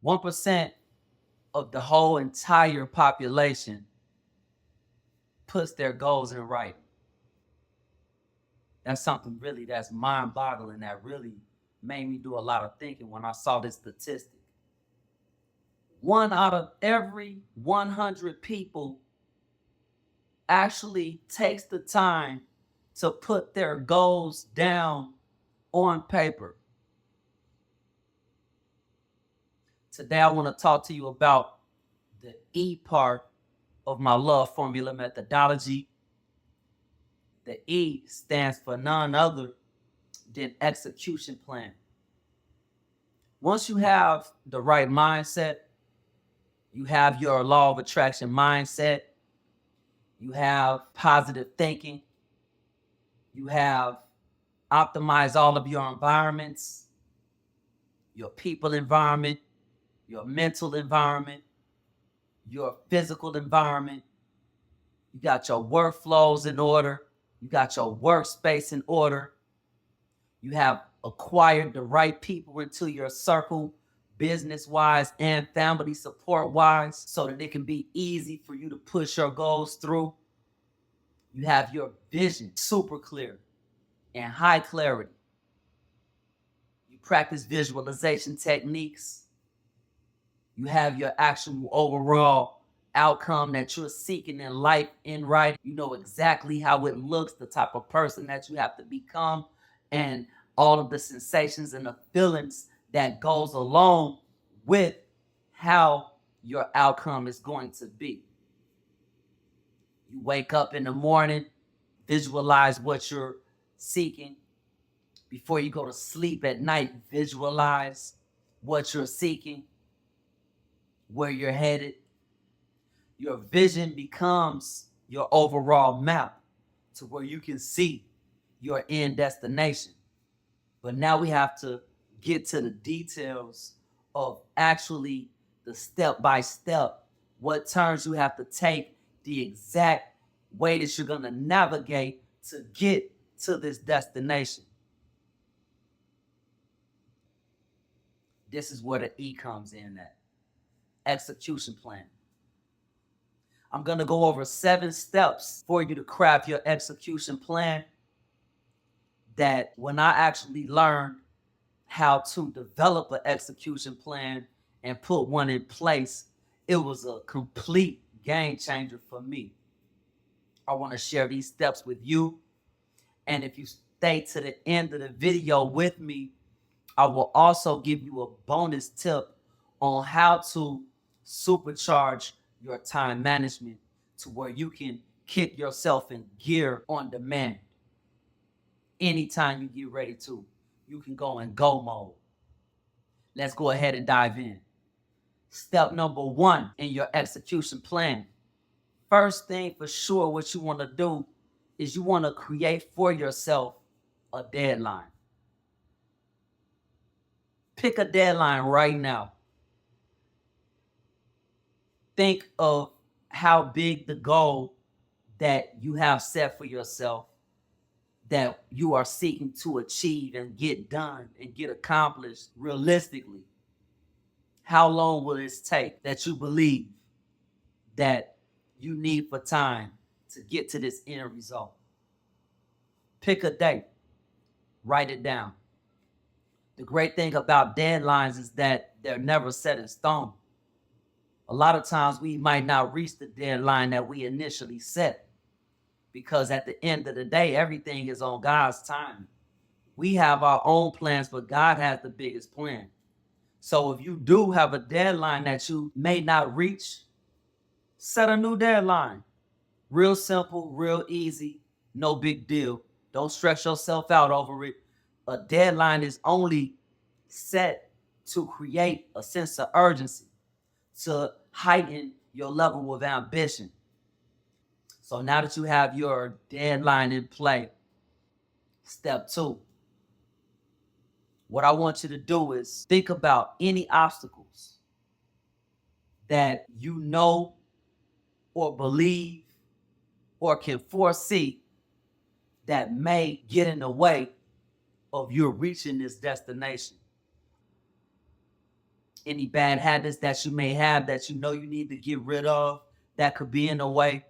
1% of the whole entire population puts their goals in writing. That's something really that's mind-boggling that really made me do a lot of thinking when I saw this statistic. 1 out of every 100 people actually takes the time to put their goals down on paper. Today, I want to talk to you about the E part of my love formula methodology. The E stands for none other than execution plan. Once you have the right mindset, you have your law of attraction mindset, you have positive thinking, you have optimized all of your environments, your people environment, your mental environment, your physical environment. You got your workflows in order. You got your workspace in order. You have acquired the right people into your circle, business-wise and family support-wise, so that it can be easy for you to push your goals through. You have your vision super clear and high clarity. You practice visualization techniques. You have your actual overall outcome that you're seeking in life in writing. You know exactly how it looks, the type of person that you have to become, and all of the sensations and the feelings that goes along with how your outcome is going to be. You wake up in the morning, visualize what you're seeking. Before you go to sleep at night, visualize what you're seeking, where you're headed. Your vision becomes your overall map to where you can see your end destination. But now we have to get to the details of actually the step-by-step, what turns you have to take, the exact way that you're going to navigate to get to this destination. This is where the E comes in at. Execution plan. I'm going to go over 7 steps for you to craft your execution plan that when I actually learned how to develop an execution plan and put one in place, it was a complete game changer for me. I want to share these steps with you. And if you stay to the end of the video with me, I will also give you a bonus tip on how to supercharge your time management to where you can kick yourself in gear on demand. Anytime you get ready to, you can go in go mode. Let's go ahead and dive in. Step number 1 in your execution plan. First thing for sure, what you want to do is you want to create for yourself a deadline. Pick a deadline right now. Think of how big the goal that you have set for yourself, that you are seeking to achieve and get done and get accomplished realistically. How long will it take that you believe that you need for time to get to this end result? Pick a date. Write it down. The great thing about deadlines is that they're never set in stone. A lot of times we might not reach the deadline that we initially set, because at the end of the day, everything is on God's timing. We have our own plans, but God has the biggest plan. So if you do have a deadline that you may not reach, set a new deadline. Real simple, real easy, no big deal. Don't stress yourself out over it. A deadline is only set to create a sense of urgency, to heighten your level of ambition. So now that you have your deadline in play, step 2. What I want you to do is think about any obstacles that you know or believe or can foresee that may get in the way of you reaching this destination. any bad habits that you may have that you know you need to get rid of that could be in the way,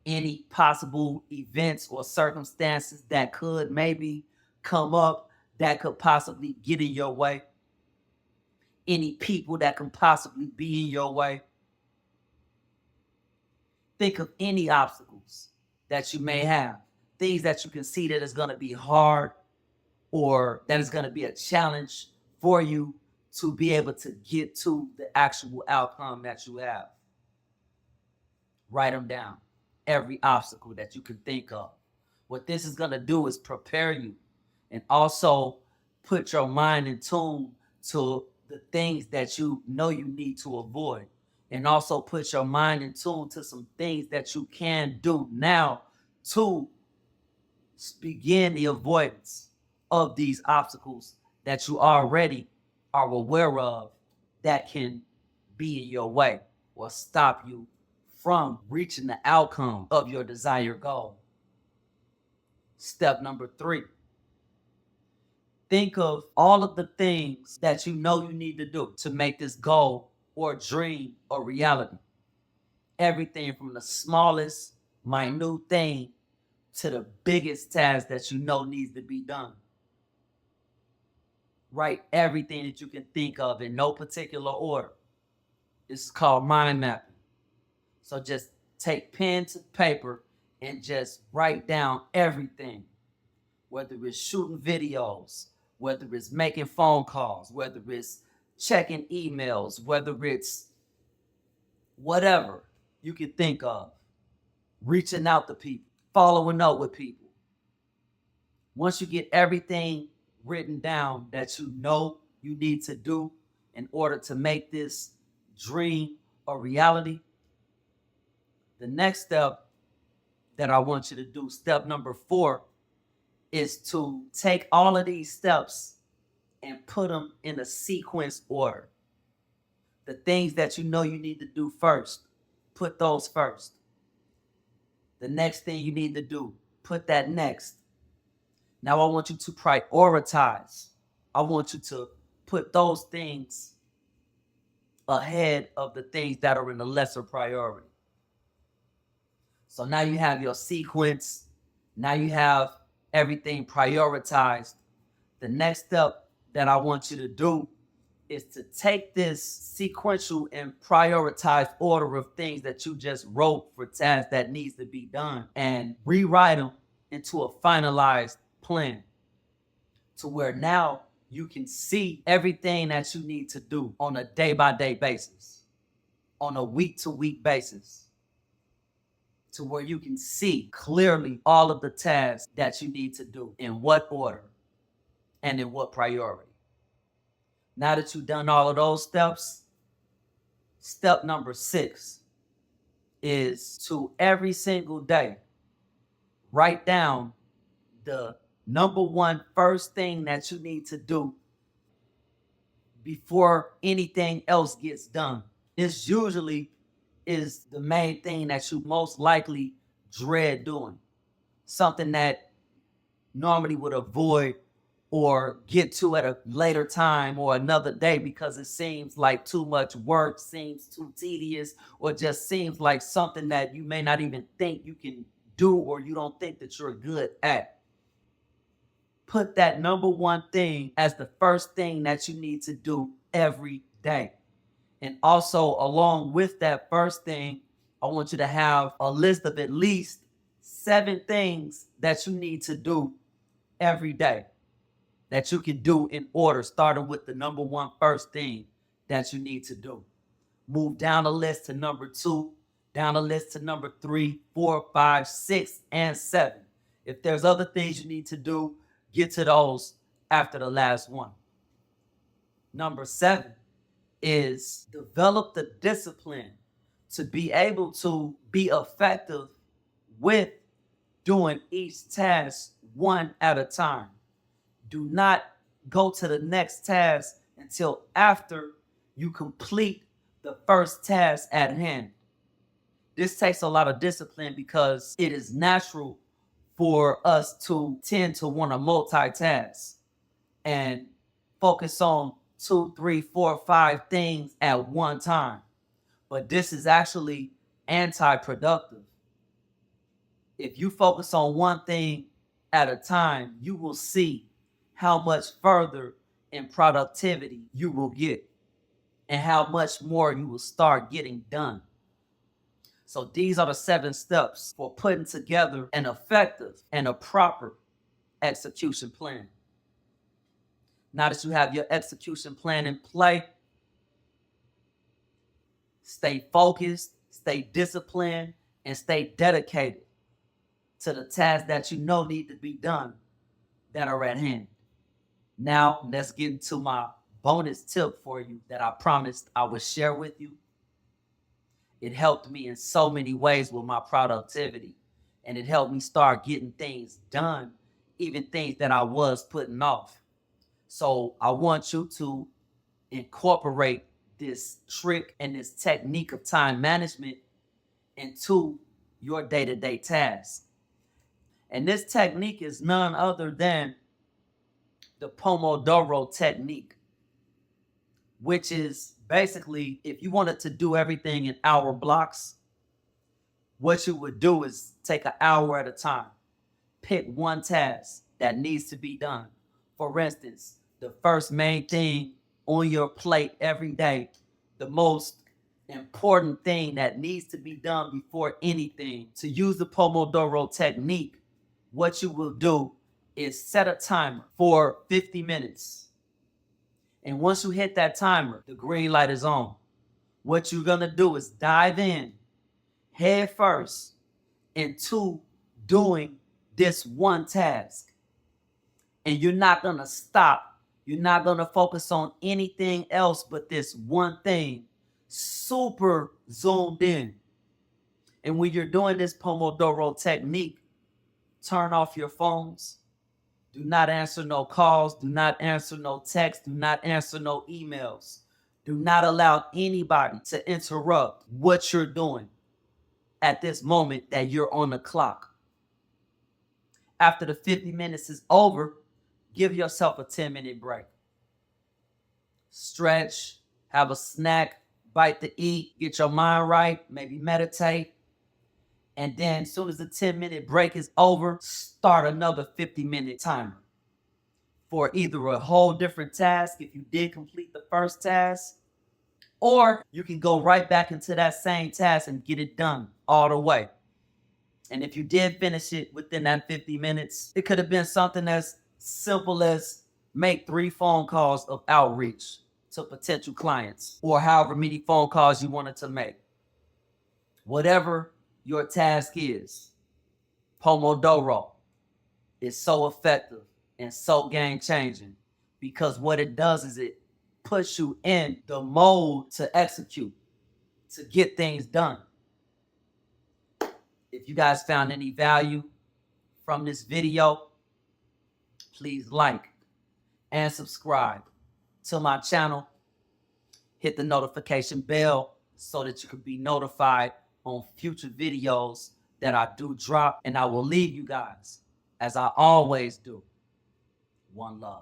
any possible events or circumstances that could maybe come up that could possibly get in your way, any people that can possibly be in your way. Think of any obstacles that you may have, things that you can see that is going to be hard or that is going to be a challenge for you to be able to get to the actual outcome that you have. Write them down. Every obstacle that you can think of. What this is going to do is prepare you and also put your mind in tune to the things that you know you need to avoid. And also put your mind in tune to some things that you can do now to begin the avoidance of these obstacles that you already are aware of that can be in your way or stop you from reaching the outcome of your desired goal. Step number 3. Think of all of the things that you know you need to do to make this goal or dream a reality. Everything from the smallest, minute thing to the biggest task that you know needs to be done. Write everything that you can think of in no particular order. This is called mind mapping. So just take pen to paper and just write down everything, whether it's shooting videos, whether it's making phone calls, whether it's checking emails, whether it's whatever you can think of, reaching out to people, following up with people. Once you get everything written down that you know you need to do in order to make this dream a reality, the next step that I want you to do, step number 4, is to take all of these steps and put them in a sequence order. The things that you know you need to do first, put those first. The next thing you need to do, put that next. Now I want you to prioritize. I want you to put those things ahead of the things that are in the lesser priority. So now you have your sequence. Now you have everything prioritized. The next step that I want you to do is to take this sequential and prioritized order of things that you just wrote for tasks that needs to be done and rewrite them into a finalized plan to where now you can see everything that you need to do on a day-by-day basis, on a week-to-week basis, to where you can see clearly all of the tasks that you need to do, in what order and in what priority. Now that you've done all of those steps, step number 6 is to every single day write down the number 1 first thing that you need to do before anything else gets done. This usually is the main thing that you most likely dread doing. Something that normally would avoid or get to at a later time or another day because it seems like too much work, seems too tedious, or just seems like something that you may not even think you can do or you don't think that you're good at. Put that number 1 thing as the first thing that you need to do every day. And also, along with that first thing, I want you to have a list of at least 7 things that you need to do every day that you can do in order, starting with the number 1 first thing that you need to do. Move down the list to number 2, down the list to number 3, 4, 5, 6, and 7. If there's other things you need to do, get to those after the last one. Number 7 is develop the discipline to be able to be effective with doing each task one at a time. Do not go to the next task until after you complete the first task at hand. This takes a lot of discipline because it is natural for us to tend to want to multitask and focus on 2, 3, 4, 5 things at one time. But this is actually anti-productive. If you focus on one thing at a time, you will see how much further in productivity you will get and how much more you will start getting done. So these are the 7 steps for putting together an effective and a proper execution plan. Now that you have your execution plan in play, stay focused, stay disciplined, and stay dedicated to the tasks that you know need to be done that are at hand. Now, let's get into my bonus tip for you that I promised I would share with you. It helped me in so many ways with my productivity, and it helped me start getting things done, even things that I was putting off. So I want you to incorporate this trick and this technique of time management into your day-to-day tasks. And this technique is none other than the Pomodoro technique, which is basically, if you wanted to do everything in hour blocks, what you would do is take an hour at a time. Pick one task that needs to be done. For instance, the first main thing on your plate every day, the most important thing that needs to be done before anything. To use the Pomodoro technique, what you will do is set a timer for 50 minutes. And once you hit that timer, the green light is on. What you're going to do is dive in head first into doing this one task. And you're not going to stop. You're not going to focus on anything else but this one thing. Super zoomed in. And when you're doing this Pomodoro technique, turn off your phones. Do not answer no calls. Do not answer no texts. Do not answer no emails. Do not allow anybody to interrupt what you're doing at this moment that you're on the clock. After the 50 minutes is over, give yourself a 10-minute break. Stretch, have a snack, bite to eat, get your mind right, maybe meditate. And then as soon as the 10-minute break is over, start another 50-minute timer for either a whole different task if you did complete the first task, or you can go right back into that same task and get it done all the way. And if you did finish it within that 50 minutes, it could have been something as simple as make 3 phone calls of outreach to potential clients, or however many phone calls you wanted to make. Whatever your task is, Pomodoro is so effective and so game-changing because what it does is it puts you in the mode to execute, to get things done. If you guys found any value from this video, please like and subscribe to my channel. Hit the notification bell so that you can be notified on future videos that I do drop. And I will leave you guys, as I always do, one love.